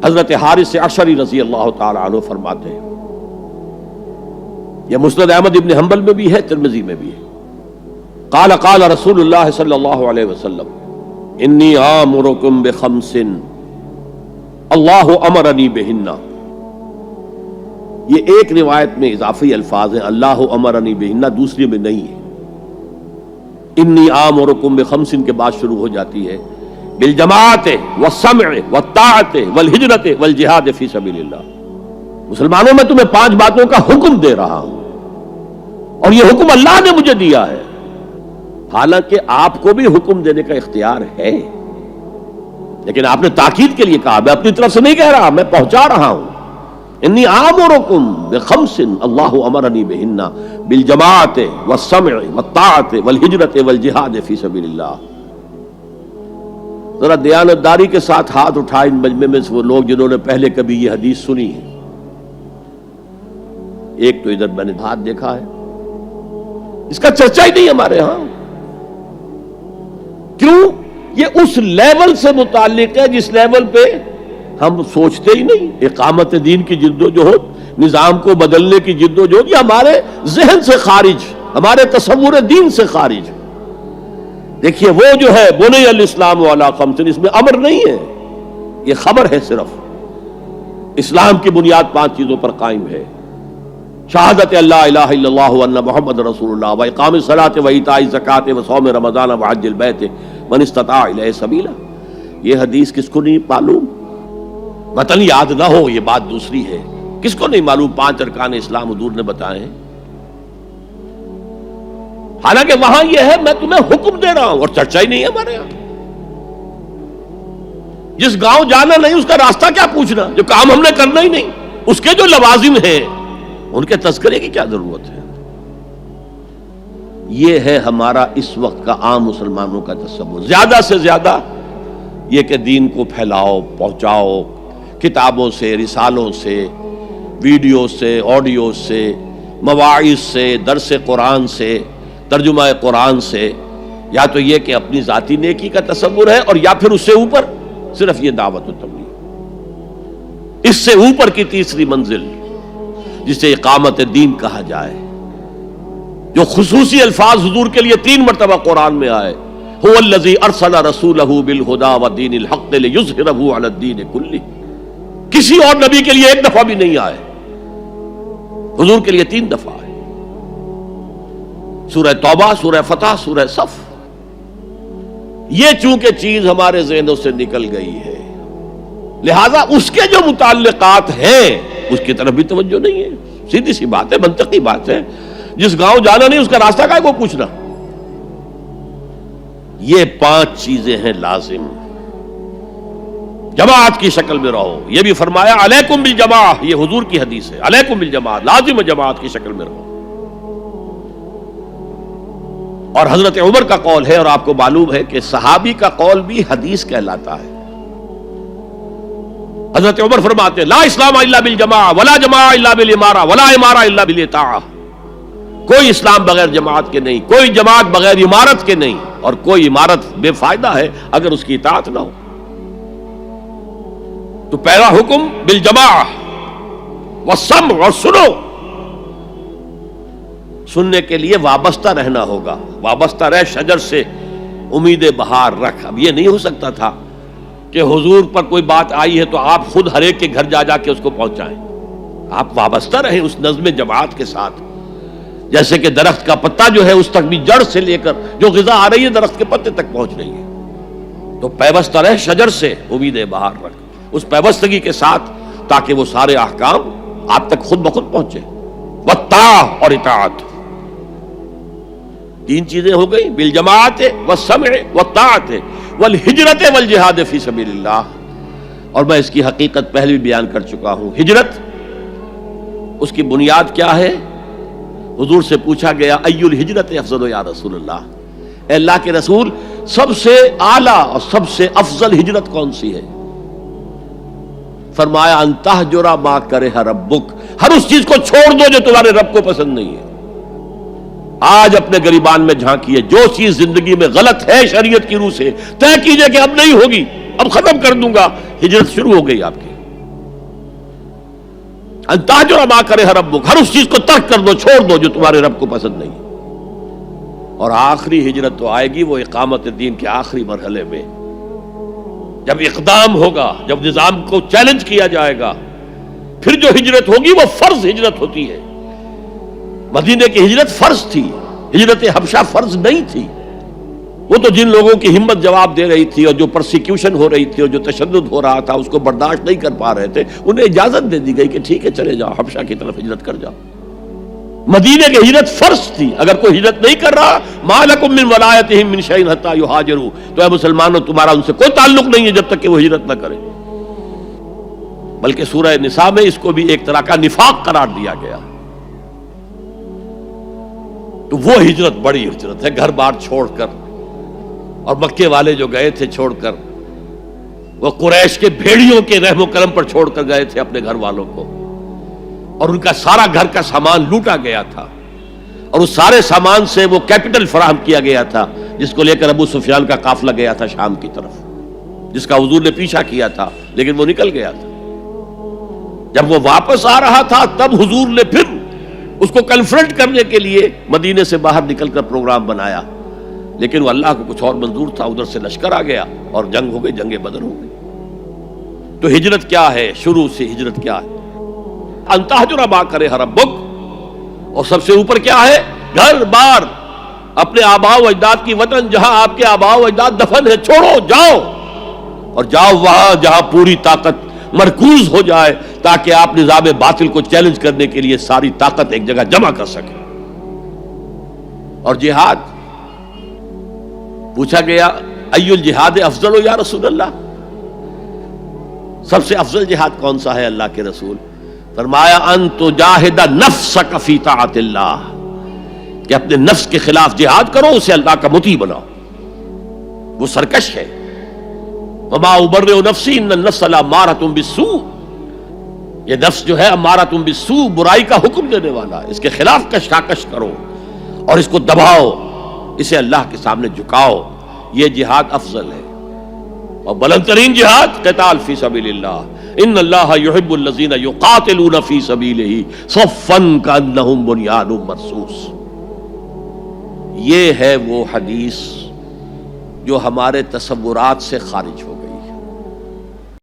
حضرت حارث عشری رضی اللہ تعالی عنہ فرماتے ہیں، یہ مسند احمد ابن حنبل میں بھی ہے، ترمذی میں بھی ہے، قال قال رسول اللہ صلی اللہ علیہ وسلم انی آمرکم بخمس اللہ امرنی بہن۔ یہ ایک روایت میں اضافی الفاظ ہیں، اللہ امرنی بہن، دوسری میں نہیں ہے۔ انی آمرکم بخمس کے بعد شروع ہو جاتی ہے بالجماعت والسمع والطاعت والہجرت والجہاد فی سبیل اللہ۔ مسلمانوں میں تمہیں 5 باتوں کا حکم دے رہا ہوں، اور یہ حکم اللہ نے مجھے دیا ہے، حالانکہ آپ کو بھی حکم دینے کا اختیار ہے، لیکن آپ نے تاکید کے لیے کہا، میں اپنی طرف سے نہیں کہہ رہا، میں پہنچا رہا ہوں۔ انی آمرکم بخمس اللہ امرنی بہن بالجماعت والسمع والطاعت والہجرت والجہاد فی سبیل اللہ۔ ذرا دیانتداری کے ساتھ ہاتھ اٹھائیں ان مجمع میں سے وہ لوگ جنہوں نے پہلے کبھی یہ حدیث سنی ہے۔ ایک تو ادھر میں نے ہاتھ دیکھا ہے، اس کا چرچا ہی نہیں ہمارے ہاں۔ کیوں؟ یہ اس لیول سے متعلق ہے جس لیول پہ ہم سوچتے ہی نہیں۔ اقامت دین کی جدوجہد، نظام کو بدلنے کی جدوجہد، یہ ہمارے ذہن سے خارج، ہمارے تصور دین سے خارج۔ دیکھیے وہ جو ہے بنی الاسلام علی خمس، اس میں امر نہیں ہے، یہ خبر ہے صرف۔ اسلام کی بنیاد 5 چیزوں پر قائم ہے، شہادت اللہ الہ الا اللہ وان محمد رسول اللہ، واقام الصلاۃ وایتاء الزکوٰۃ وصوم رمضان وحج البیت من استطاع الیہ سبیلا۔ یہ حدیث کس کو نہیں معلوم؟ متن یاد نہ ہو یہ بات دوسری ہے، کس کو نہیں معلوم 5 ارکان اسلام حضور نے بتائے ہیں؟ حالانکہ وہاں یہ ہے میں تمہیں حکم دے رہا ہوں، اور چرچا ہی نہیں ہے ہمارے یہاں۔ جس گاؤں جانا نہیں اس کا راستہ کیا پوچھنا، جو کام ہم نے کرنا ہی نہیں، اس کے جو لوازم ہیں ان کے تذکرے کی کیا ضرورت ہے؟ یہ ہے ہمارا اس وقت کا عام مسلمانوں کا تصور۔ زیادہ سے زیادہ یہ کہ دین کو پھیلاؤ، پہنچاؤ، کتابوں سے، رسالوں سے، ویڈیو سے، آڈیو سے، مواعظ سے، درس قرآن سے، ترجمہ قرآن سے، یا تو یہ کہ اپنی ذاتی نیکی کا تصور ہے، اور یا پھر اس سے اوپر صرف یہ دعوت و تبلیغ۔ اس سے اوپر کی تیسری منزل جسے اقامت دین کہا جائے، جو خصوصی الفاظ حضور کے لیے 3 مرتبہ قرآن میں آئے، هو الذی ارسل رسولہ بالہدی ودین الحق لیظہرہ علی الدین کلہ۔ کسی اور نبی کے لیے 1 دفعہ بھی نہیں آئے، حضور کے لیے 3 دفعہ آئے، سورہ توبہ، سورہ فتح، سورہ صف۔ یہ چونکہ چیز ہمارے ذہنوں سے نکل گئی ہے، لہذا اس کے جو متعلقات ہیں اس کی طرف بھی توجہ نہیں ہے۔ سیدھی سی بات ہے، منطقی بات ہے، جس گاؤں جانا نہیں اس کا راستہ کا کو پوچھنا۔ یہ 5 چیزیں ہیں لازم، جماعت کی شکل میں رہو۔ یہ بھی فرمایا علیکم بالجماع، یہ حضور کی حدیث ہے، علیکم بالجماع، لازم جماعت کی شکل میں رہو۔ اور حضرت عمر کا قول ہے، اور آپ کو معلوم ہے کہ صحابی کا قول بھی حدیث کہلاتا ہے۔ حضرت عمر فرماتے ہیں لا اسلام الا بالجماع ولا جماع الا بالامارہ ولا امارہ الا بالاطاعہ۔ کوئی اسلام بغیر جماعت کے نہیں، کوئی جماعت بغیر عمارت کے نہیں، اور کوئی عمارت بے فائدہ ہے اگر اس کی اطاعت نہ ہو۔ تو پہلا حکم بالجماع والسمع، اور سنو، سننے کے لیے وابستہ رہنا ہوگا، وابستہ رہ شجر سے امید بہار رکھ۔ اب یہ نہیں ہو سکتا تھا کہ حضور پر کوئی بات آئی ہے تو آپ خود ہر ایک کے گھر جا جا کے اس کو پہنچائیں۔ آپ وابستہ رہیں اس نظم جماعت کے ساتھ، جیسے کہ درخت کا پتا جو ہے اس تک بھی جڑ سے لے کر جو غذا آ رہی ہے درخت کے پتے تک پہنچ رہی ہے۔ تو پیوستہ رہ شجر سے امید بہار رکھ، اس پیوستگی کے ساتھ، تاکہ وہ سارے احکام آپ تک خود بخود پہنچے۔ والطاعہ، اور اطاعت۔ 3 چیزیں ہو گئی، بالجماعت والسمع والطاعت والہجرت والجہاد فی سبیل اللہ۔ اور میں اس کی حقیقت پہلے بھی بیان کر چکا ہوں۔ ہجرت، اس کی بنیاد کیا ہے؟ حضور سے پوچھا گیا ای الہجرت افضل یا رسول اللہ، اے اللہ کے رسول سب سے اعلیٰ اور سب سے افضل ہجرت کون سی ہے؟ فرمایا ان تہجر ما کرہ ربک، ہر اس چیز کو چھوڑ دو جو تمہارے رب کو پسند نہیں ہے۔ آج اپنے گریبان میں جھانکیے، جو چیز زندگی میں غلط ہے شریعت کی روح سے، طے کیجئے کہ اب نہیں ہوگی، اب ختم کر دوں گا، ہجرت شروع ہو گئی آپ کی۔ ان تہجر ما کرہ ربک، ہر اس چیز کو ترک کر دو، چھوڑ دو جو تمہارے رب کو پسند نہیں۔ اور آخری ہجرت تو آئے گی وہ اقامت دین کے آخری مرحلے میں، جب اقدام ہوگا، جب نظام کو چیلنج کیا جائے گا، پھر جو ہجرت ہوگی وہ فرض ہجرت ہوتی ہے۔ مدینے کی ہجرت فرض تھی، ہجرت حبشہ فرض نہیں تھی۔ وہ تو جن لوگوں کی ہمت جواب دے رہی تھی اور جو پرسیکیوشن ہو رہی تھی اور جو تشدد ہو رہا تھا اس کو برداشت نہیں کر پا رہے تھے، انہیں اجازت دے دی گئی کہ ٹھیک ہے چلے جاؤ، حبشہ کی طرف ہجرت کر جاؤ۔ مدینے کی ہجرت فرض تھی۔ اگر کوئی ہجرت نہیں کر رہا، ما لکم من ولایتہم من شیء حتی یہاجروا، تو اے مسلمانوں تمہارا ان سے کوئی تعلق نہیں ہے جب تک کہ وہ ہجرت نہ کرے۔ بلکہ سورہ نساء میں اس کو بھی ایک طرح کا نفاق قرار دیا گیا۔ تو وہ ہجرت بڑی ہجرت ہے، گھر بار چھوڑ کر، اور مکے والے جو گئے تھے چھوڑ کر، وہ قریش کے بھیڑیوں کے رحم و کرم پر چھوڑ کر گئے تھے اپنے گھر والوں کو، اور ان کا سارا گھر کا سامان لوٹا گیا تھا، اور اس سارے سامان سے وہ کیپٹل فراہم کیا گیا تھا جس کو لے کر ابو سفیان کا قافلہ گیا تھا شام کی طرف، جس کا حضور نے پیچھا کیا تھا لیکن وہ نکل گیا تھا۔ جب وہ واپس آ رہا تھا تب حضور نے پھر اس کو کنفرنٹ کرنے کے لیے مدینے سے باہر نکل کر پروگرام بنایا، لیکن وہ اللہ کو کچھ اور منظور تھا، ادھر سے لشکر آ گیا اور جنگ ہو گئی، جنگ بدر ہو گئی۔ تو ہجرت کیا ہے؟ شروع سے ہجرت کیا ہے؟ ان تہجر ما کرہ ربک، اور سب سے اوپر کیا ہے؟ گھر بار، اپنے آباء و اجداد کی وطن، جہاں آپ کے آباء و اجداد دفن ہے، چھوڑو، جاؤ، اور جاؤ وہاں جہاں پوری طاقت مرکوز ہو جائے تاکہ آپ نظام باطل کو چیلنج کرنے کے لیے ساری طاقت ایک جگہ جمع کر سکیں۔ اور جہاد پوچھا گیا ای الجہاد افضل یا رسول اللہ، سب سے افضل جہاد کون سا ہے اللہ کے رسول؟ فرمایا ان تجاہد نفسک فی طاعت اللہ، کہ اپنے نفس کے خلاف جہاد کرو، اسے اللہ کا مطیع بناؤ، وہ سرکش ہے۔ وما ابرئ نفسی ان النفس لامارۃ بالسوء، یہ نفس جو ہے امارۃ بالسوء، برائی کا حکم دینے والا ہے، اس کے خلاف کشاکش کرو اور اس کو دباؤ، اسے اللہ کے سامنے جھکاؤ، یہ جہاد افضل ہے۔ اور بلند ترین جہاد قتال فی سبیل اللہ، ان اللہ یحب الذین یقاتلون فی سبیلہ صفا کانہم بنیان مرصوص۔ یہ ہے وہ حدیث جو ہمارے تصورات سے خارج ہو